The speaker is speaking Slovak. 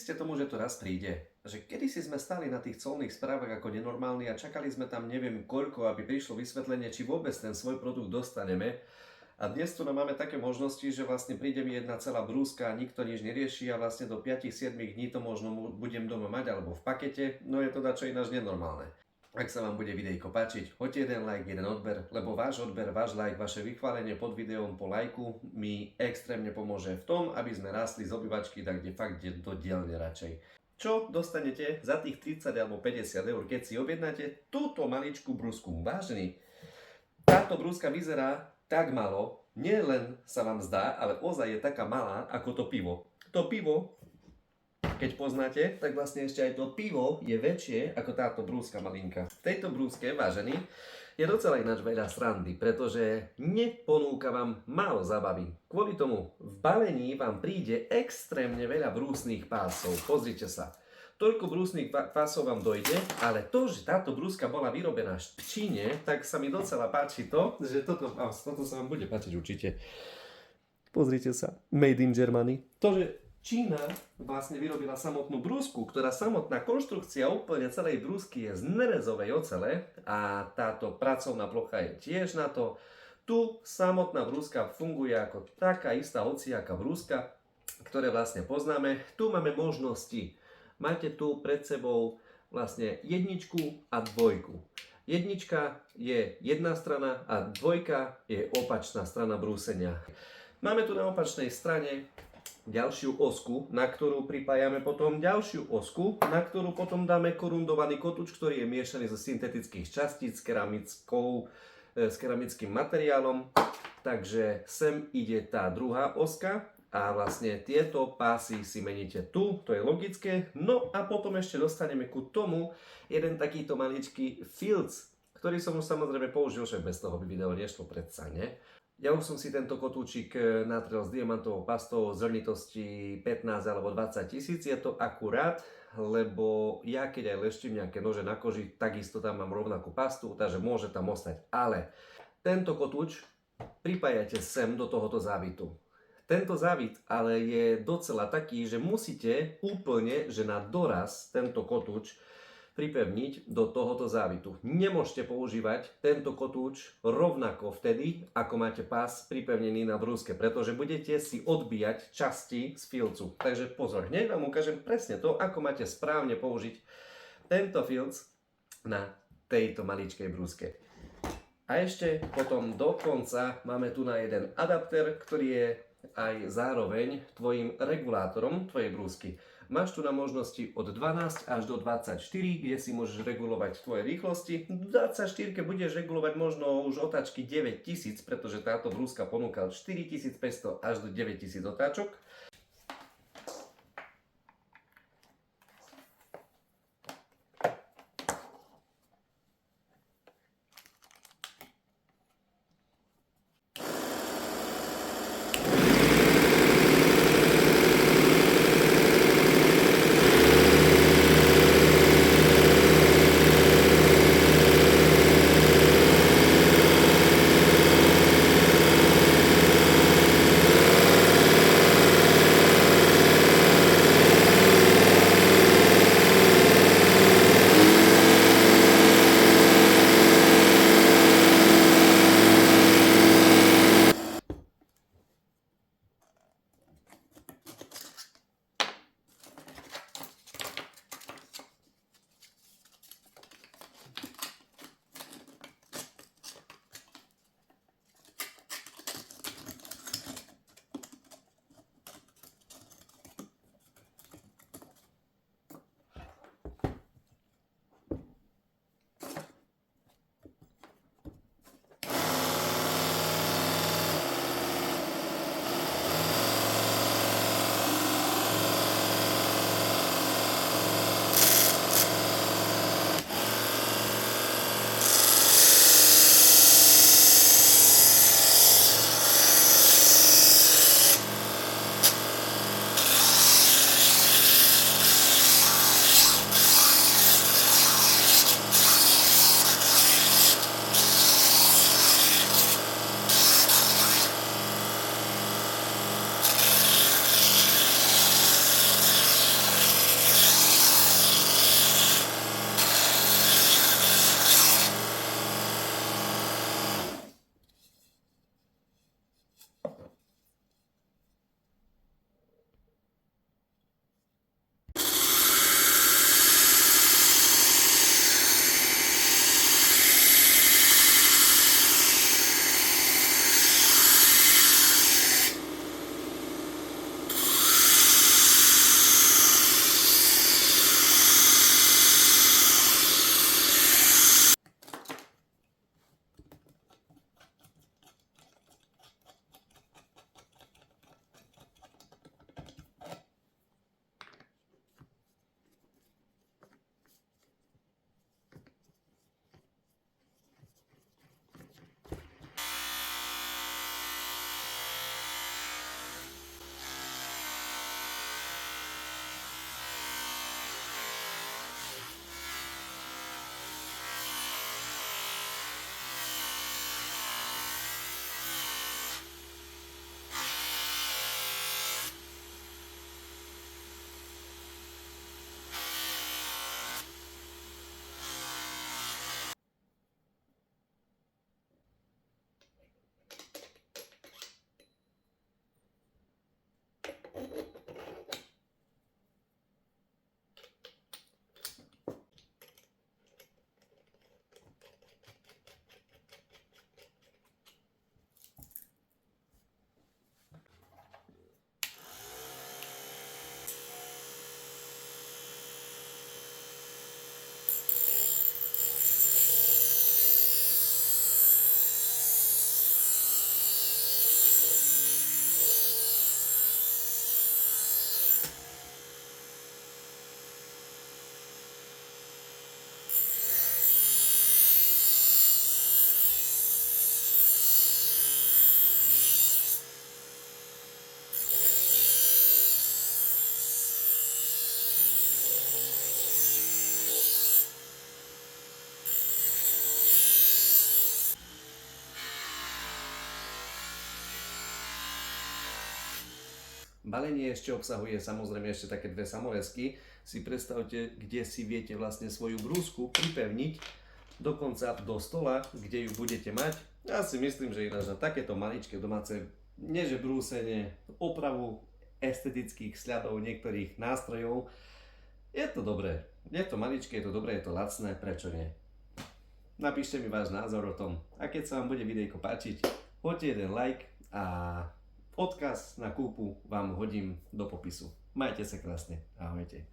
ste tomu, že to raz príde? Že kedysi sme stáli na tých colných správach ako nenormálni a čakali sme tam neviem koľko, aby prišlo vysvetlenie, či vôbec ten svoj produkt dostaneme. A dnes tu máme také možnosti, že vlastne príde mi jedna celá brúska, nikto nič nerieši a vlastne do 5-7 dní to možno budem doma mať alebo v pakete, no je to dačo ináč nenormálne. Ak sa vám bude videjko páčiť, hoďte jeden like, jeden odber, lebo váš odber, váš like, vaše vychválenie pod videom po lajku mi extrémne pomôže v tom, aby sme rástli z obývačky tak kde fakt do dielne radšej. Čo dostanete za tých 30 alebo 50 eur, keď si objednáte túto maličkú brúsku? Vážený, táto brúska vyzerá tak malo, nie len sa vám zdá, ale ozaj je taká malá ako to pivo. To pivo, keď poznáte, tak vlastne ešte aj to pivo je väčšie ako táto brúska malinka. V tejto brúske, vážený, je docela ináč veľa srandy, pretože neponúka vám málo zábavy. Kvôli tomu v balení vám príde extrémne veľa brúsnych pásov. Pozrite sa. Toľko brúsnych pásov vám dojde, ale to, že táto brúska bola vyrobená v Číne, tak sa mi docela páči to, že toto sa vám bude páčiť určite. Pozrite sa. Made in Germany. To, že Čína vlastne vyrobila samotnú brúsku, ktorá samotná konštrukcia úplne celej brúsky je z nerezovej ocele a táto pracovná plocha je tiež na to. Tu samotná brúska funguje ako taká istá hociaká brúska, ktoré vlastne poznáme. Tu máme možnosti. Máte tu pred sebou vlastne jedničku a dvojku. Jednička je jedna strana a dvojka je opačná strana brúsenia. Máme tu na opačnej strane ďalšiu osku, na ktorú pripájame potom ďalšiu osku, na ktorú potom dáme korundovaný kotúč, ktorý je miešaný zo syntetických častíc s keramickým materiálom. Takže sem ide tá druhá oska a vlastne tieto pásy si meníte tu, to je logické. No a potom ešte dostaneme ku tomu jeden takýto maličký filc, ktorý som už samozrejme použil, však bez toho by video nešlo predsa, ne? Ja už som si tento kotúčik natrel s diamantovou pastou zrnitosti 15 alebo 20 tisíc. Je to akurát, lebo ja keď aj leštím nejaké nože na koži, takisto tam mám rovnakú pastu, takže môže tam ostať. Ale tento kotúč pripájate sem do tohoto závitu. Tento závit ale je docela taký, že musíte úplne, že na doraz tento kotúč pripevniť do tohoto závitu. Nemôžete používať tento kotúč rovnako vtedy, ako máte pás pripevnený na brúske, pretože budete si odbíjať časti z filcu. Takže pozor, hneď vám ukážem presne to, ako máte správne použiť tento filc na tejto maličkej brúske. A ešte potom dokonca máme tu na jeden adapter, ktorý je aj zároveň tvojim regulátorom tvojej brúsky. Máš tu na možnosti od 12 až do 24, kde si môžeš regulovať tvoje rýchlosti. V 24 budeš regulovať možno už otáčky 9000, pretože táto brúska ponúka od 4500 až do 9000 otáčok. Balenie ešte obsahuje samozrejme ešte také dve samorezky. Si predstavte, kde si viete vlastne svoju brúsku pripevniť dokonca do stola, kde ju budete mať. Ja si myslím, že ináč na takéto maličké domáce, nie že brúsenie, opravu estetických sľadov niektorých nástrojov, je to dobré. Je to maličké, je to dobré, je to lacné, prečo nie? Napíšte mi váš názor o tom a keď sa vám bude videjko páčiť, hoďte jeden like a odkaz na kúpu vám hodím do popisu. Majte sa krásne, ahojte.